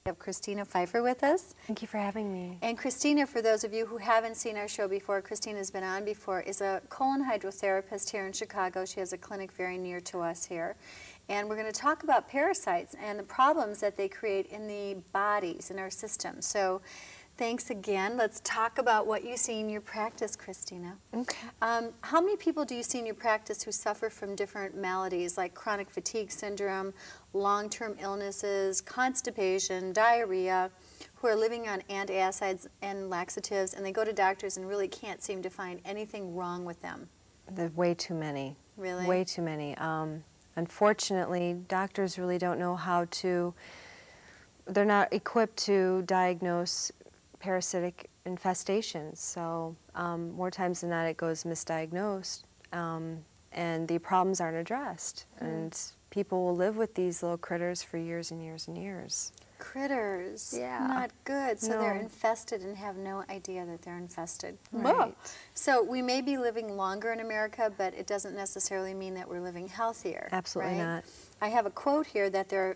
We have Christina Pfeiffer with us. Thank you for having me. And Christina, for those of you who haven't seen our show before, Christina's been on before, is a colon hydrotherapist here in Chicago. She has a clinic very near to us here. And we're going to talk about parasites and the problems that they create in the bodies, in our system. So thanks again. Let's talk about what you see in your practice, Christina. Okay. How many people do you see in your practice who suffer from different maladies like chronic fatigue syndrome, long-term illnesses, constipation, diarrhea, who are living on antacids and laxatives, and they go to doctors and really can't seem to find anything wrong with them? There's way too many. Really? Way too many. Unfortunately, doctors really don't know how to, they're not equipped to diagnose parasitic infestations. So more times than not, it goes misdiagnosed, and the problems aren't addressed. And people will live with these little critters for years and years and years. Critters. Yeah. Not good. So No. they're infested and have no idea that they're infested. Right. So we may be living longer in America, but it doesn't necessarily mean that we're living healthier. Absolutely right? not. I have a quote here that the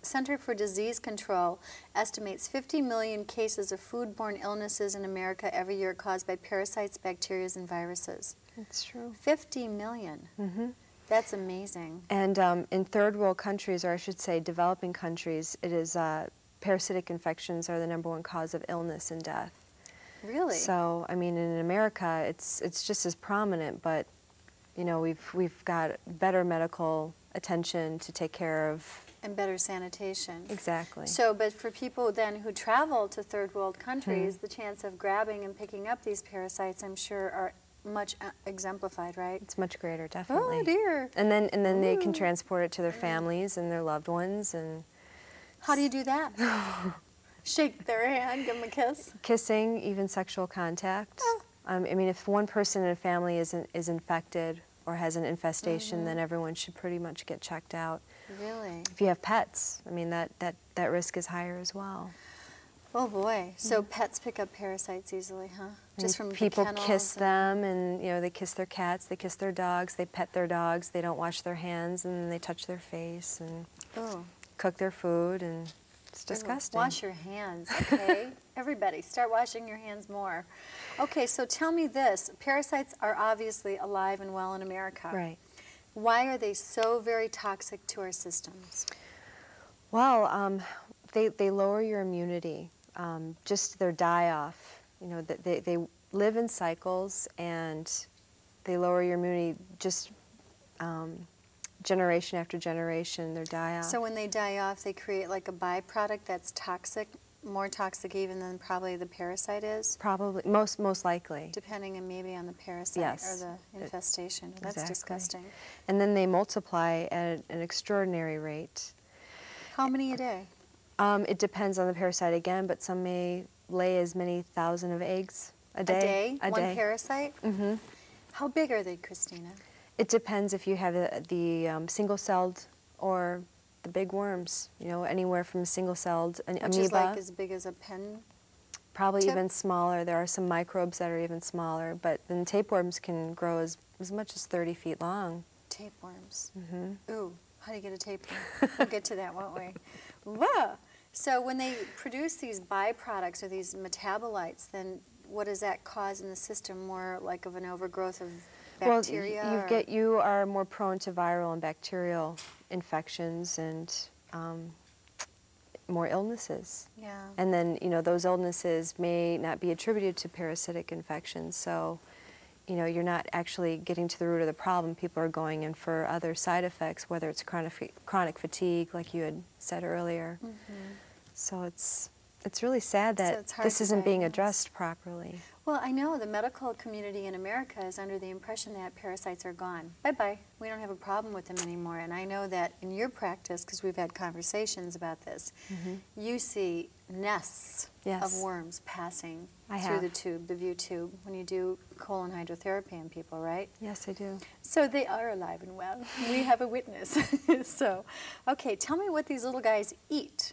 Center for Disease Control estimates 50 million cases of foodborne illnesses in America every year caused by parasites, bacteria, and viruses. That's true. 50 million. Mm-hmm. That's amazing. And in third world countries, or I should say developing countries, it is parasitic infections are the #1 cause of illness and death. Really? So, I mean, in America, it's just as prominent, but you know, we've got better medical attention to take care of. And better sanitation. Exactly. So, but for people then who travel to third world countries, the chance of grabbing and picking up these parasites, I'm sure, are much exemplified, right? It's much greater, definitely. Oh dear. And then they can transport it to their families and their loved ones. And how do you do that? Shake their hand, give them a kiss? Kissing, even sexual contact. I mean, if one person in a family is infected or has an infestation, then everyone should pretty much get checked out. Really? If you have pets, I mean, that risk is higher as well. Oh boy. So pets pick up parasites easily, huh? Just from people the kennels kiss them, and you know, they kiss their cats, they kiss their dogs, they pet their dogs, they don't wash their hands, and then they touch their face and cook their food, and it's disgusting. Wash your hands, okay? Everybody, start washing your hands more. Okay, so tell me this. Parasites are obviously alive and well in America. Right. Why are they so very toxic to our systems? Well, they lower your immunity. Just their die-off. You know, they live in cycles, and they lower your immunity just generation after generation, their die-off. So when they die off, they create like a byproduct that's toxic, more toxic even than probably the parasite is? Probably, most likely. Depending on maybe on the parasite or the infestation. That's exactly. disgusting. And then they multiply at an extraordinary rate. How many a day? It depends on the parasite again, but some may lay as many thousand of eggs a day. A day? One parasite? Mm-hmm. How big are they, Christina? It depends if you have the single-celled or the big worms. You know, anywhere from single-celled amoeba. Which is like as big as a pen? Probably tip? even smaller. There are some microbes that are even smaller, but then tapeworms can grow as much as 30 feet long. Tapeworms. Mm-hmm. Ooh, how do you get a tapeworm? We'll get to that, won't we? Whoa! So when they produce these byproducts or these metabolites, then what does that cause in the system? More like of an overgrowth of bacteria? Well, you are more prone to viral and bacterial infections and more illnesses. Yeah. And then, you know, those illnesses may not be attributed to parasitic infections, so, you know, you're not actually getting to the root of the problem. People are going in for other side effects, whether it's chronic fatigue, like you had said earlier. So it's really sad that this isn't being addressed properly. Well, I know the medical community in America is under the impression that parasites are gone. Bye-bye. We don't have a problem with them anymore. And I know that in your practice, because we've had conversations about this, you see nests of worms passing through the tube, the view tube, when you do colon hydrotherapy on people, right? Yes, I do. So they are alive and well. We have a witness. So, okay, tell me what these little guys eat.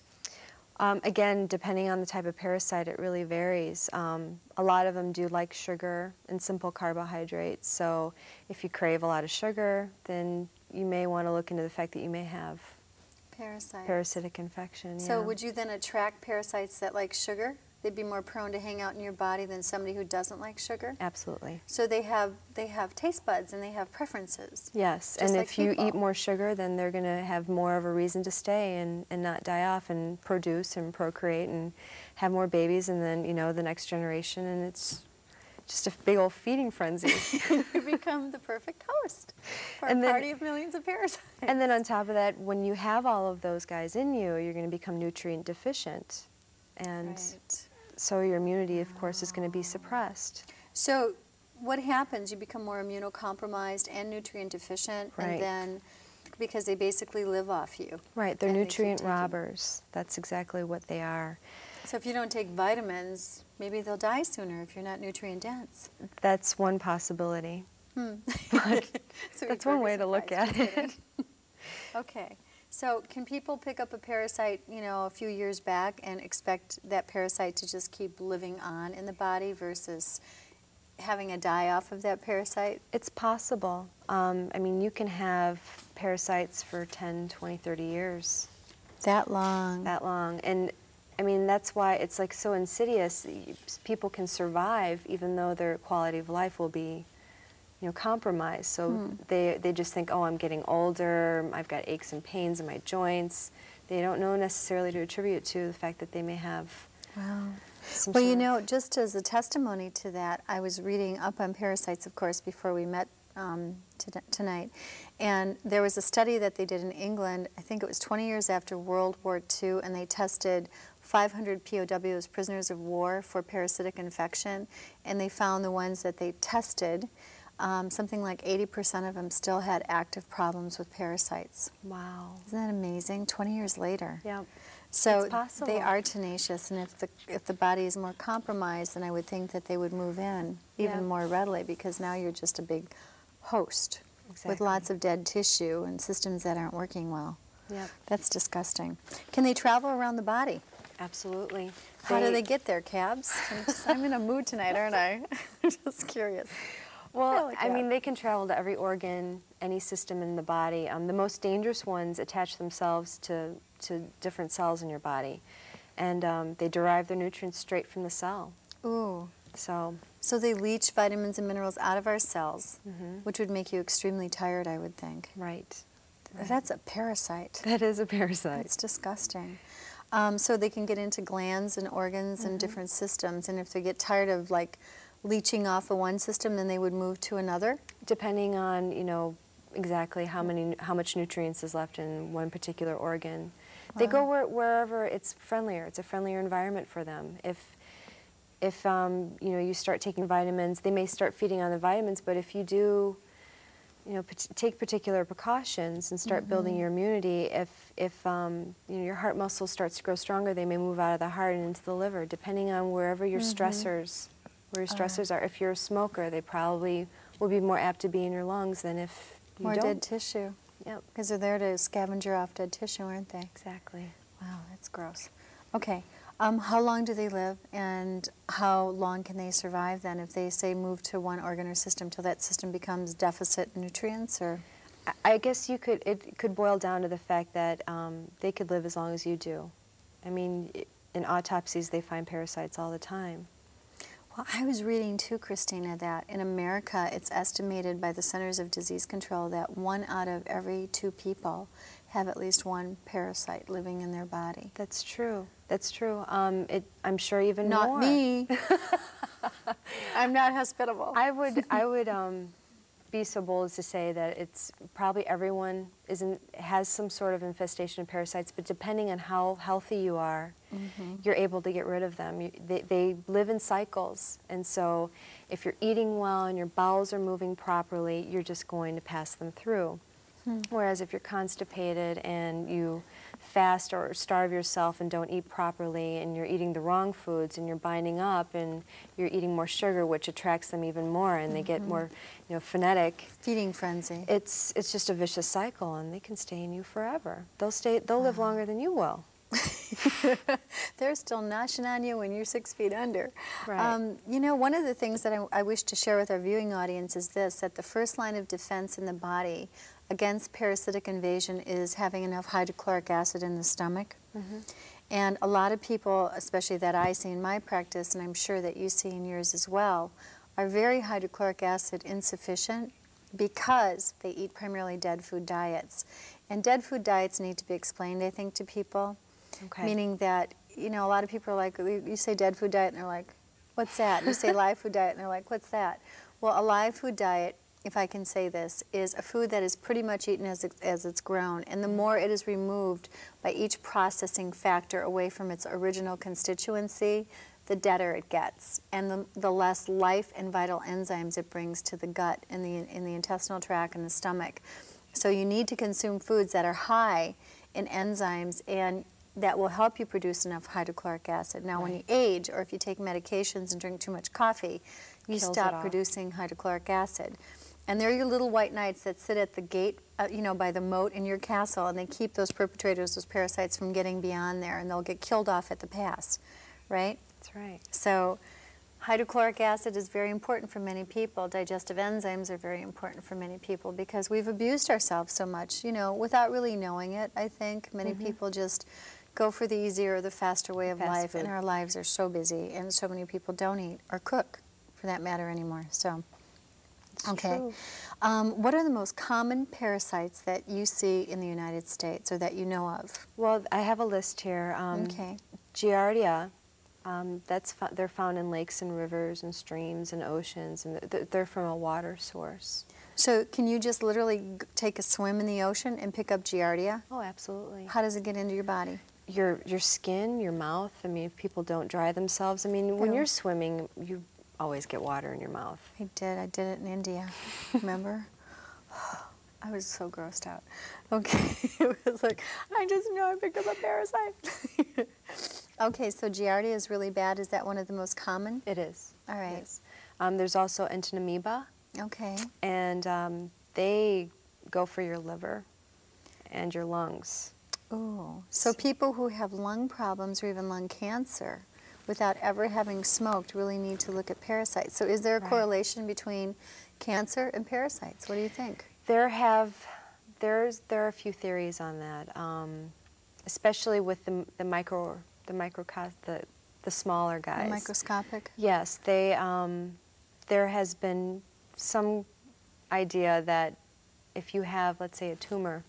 Again, depending on the type of parasite, it really varies. A lot of them do like sugar and simple carbohydrates, so if you crave a lot of sugar, then you may want to look into the fact that you may have parasitic infection. So yeah. would you then attract parasites that like sugar? They'd be more prone to hang out in your body than somebody who doesn't like sugar? Absolutely. So they have taste buds and they have preferences. Yes, just and like if you people. eat more sugar, then they're going to have more of a reason to stay and not die off and produce and procreate and have more babies, and then, you know, the next generation, and it's just a big old feeding frenzy. You become the perfect host for And a then- party of millions of parasites. And then on top of that, when you have all of those guys in you, you're going to become nutrient deficient. And Right. so your immunity, of course, is going to be suppressed. So what happens? You become more immunocompromised and nutrient deficient, Right. and then because they basically live off you. Right, they're And they keep nutrient taking- robbers. That's exactly what they are. So if you don't take vitamins, maybe they'll die sooner if you're not nutrient dense. That's one possibility. So That's eat one burgers way and to look fries, at just kidding. it. Okay. So can people pick up a parasite, you know, a few years back and expect that parasite to just keep living on in the body versus having a die-off of that parasite? It's possible. I mean, you can have parasites for 10, 20, 30 years. That long. That long. And I mean, that's why it's like so insidious. People can survive even though their quality of life will be, you know, compromised. So they just think, oh, I'm getting older, I've got aches and pains in my joints. They don't know necessarily to attribute to the fact that they may have Wow. some Well, sort you of- know, just as a testimony to that, I was reading up on parasites, of course, before we met tonight. And there was a study that they did in England, I think it was 20 years after World War II, and they tested 500 POWs, prisoners of war, for parasitic infection. And they found the ones that they tested, something like 80% of them still had active problems with parasites. Wow. Isn't that amazing? 20 years later. Yeah. So It's possible. they are tenacious, and if the body is more compromised, then I would think that they would move in even Yeah. more readily, because now you're just a big host with Exactly. lots of dead tissue and systems that aren't working well. Yep. That's disgusting. Can they travel around the body? Absolutely. How do they get there, Cabs? I'm in a mood tonight, aren't I? I'm just curious. Well, Really, I mean, yeah. they can travel to every organ, any system in the body. The most dangerous ones attach themselves to different cells in your body, and they derive their nutrients straight from the cell. Ooh. So, they leach vitamins and minerals out of our cells, Mhm. which would make you extremely tired, I would think. right. That's a parasite. That is a parasite. It's disgusting. So they can get into glands and organs and different systems, and if they get tired of like leaching off of one system, then they would move to another. Depending on, you know, exactly how much nutrients is left in one particular organ. They go wherever it's friendlier. It's a friendlier environment for them. If you know, you start taking vitamins, they may start feeding on the vitamins, but if you do, you know, take particular precautions and start building your immunity, if you know, your heart muscle starts to grow stronger, they may move out of the heart and into the liver, depending on wherever your stressors, are. If you're a smoker, they probably will be more apt to be in your lungs than if you More don't. dead tissue. Yep, Because they're there to scavenger off dead tissue, aren't they? exactly. Wow, that's gross. Okay, how long do they live, and how long can they survive then if they, say, move to one organ or system till that system becomes deficit in nutrients, or? I guess it could boil down to the fact that they could live as long as you do. I mean, in autopsies, they find parasites all the time. Well, I was reading too, Christina, that in America it's estimated by the Centers of Disease Control that 1 out of every 2 people have at least one parasite living in their body. That's true. That's true. I'm sure even Not more. me. I'm not hospitable. I would be so bold as to say that it's probably everyone has some sort of infestation of parasites, but depending on how healthy you are, you're able to get rid of them. They live in cycles, and so if you're eating well and your bowels are moving properly, you're just going to pass them through. Whereas if you're constipated and you fast or starve yourself and don't eat properly, and you're eating the wrong foods and you're binding up and you're eating more sugar, which attracts them even more, and they get more, you know, phonetic. Feeding frenzy. It's just a vicious cycle, and they can stay in you forever. They'll live longer than you will. They're still gnashing on you when you're 6 feet under. Right. You know, one of the things that I wish to share with our viewing audience is this, that the first line of defense in the body against parasitic invasion is having enough hydrochloric acid in the stomach. Mm-hmm. And a lot of people, especially that I see in my practice, and I'm sure that you see in yours as well, are very hydrochloric acid insufficient because they eat primarily dead food diets. And dead food diets need to be explained, I think, to people. Okay. Meaning that, you know, a lot of people are like, you say dead food diet, and they're like, what's that? You say live food diet, and they're like, what's that? Well, a live food diet, if I can say this, is a food that is pretty much eaten as it's grown. And the more it is removed by each processing factor away from its original constituency, the deader it gets, and the less life and vital enzymes it brings to the gut and in the intestinal tract and the stomach. So you need to consume foods that are high in enzymes and that will help you produce enough hydrochloric acid. Now, when you age, or if you take medications and drink too much coffee, you stop producing hydrochloric acid. And they're your little white knights that sit at the gate, you know, by the moat in your castle, and they keep those perpetrators, those parasites, from getting beyond there, and they'll get killed off at the pass, right? That's right. So hydrochloric acid is very important for many people. Digestive enzymes are very important for many people because we've abused ourselves so much, you know, without really knowing it, I think. Many people just go for the easier or the faster way of life, and our lives are so busy, and so many people don't eat or cook, for that matter, anymore. So, okay. What are the most common parasites that you see in the United States or that you know of? Well, I have a list here. Okay. Giardia, they're found in lakes and rivers and streams and oceans, and they're from a water source. So can you just literally take a swim in the ocean and pick up Giardia? Oh, absolutely. How does it get into your body? Your skin, your mouth. I mean, if people don't dry themselves, I mean, when you're swimming, you always get water in your mouth. I did it in India, remember? I was so grossed out. Okay, it was like, I just know I picked up a parasite. Okay, so Giardia is really bad. Is that one of the most common? It is. All right. It is. There's also entamoeba. Okay. And they go for your liver and your lungs. Ooh. So people who have lung problems or even lung cancer without ever having smoked really need to look at parasites. So is there a correlation between cancer and parasites? What do you think? There are a few theories on that, especially with the smaller guys. The microscopic? Yes, there has been some idea that if you have, let's say, a tumor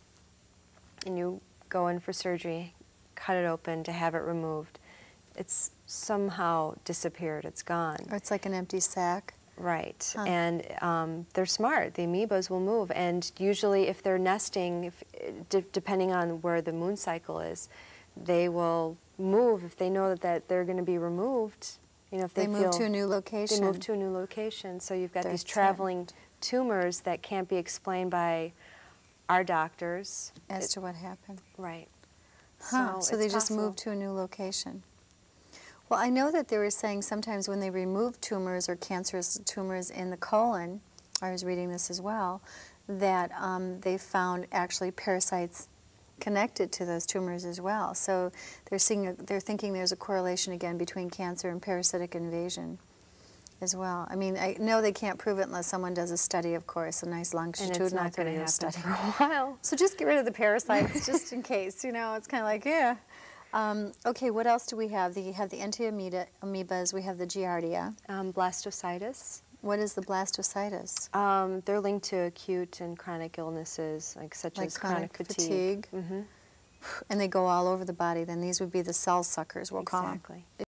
and you go in for surgery, cut it open to have it removed, it's somehow disappeared, it's gone. Or it's like an empty sac? Right, and they're smart. The amoebas will move, and usually if they're nesting, depending on where the moon cycle is, they will move if they know that they're going to be removed. You know, if they move to a new location. They move to a new location. So you've got these traveling tumors that can't be explained by our doctors. As to what happened. Right. So they just move to a new location. Well, I know that they were saying sometimes when they remove tumors or cancerous tumors in the colon, I was reading this as well, that they found actually parasites connected to those tumors as well. So they're thinking there's a correlation again between cancer and parasitic invasion as well. I mean, I know they can't prove it unless someone does a study, of course, a nice longitudinal video study for a while. So just get rid of the parasites just in case, you know, it's kind of like, yeah. Okay, what else do we have? You have the entamoebas, we have the Giardia. Blastocytis. What is the blastocytis? They're linked to acute and chronic illnesses, such as chronic fatigue. And they go all over the body, then these would be the cell suckers, we'll call them. Exactly.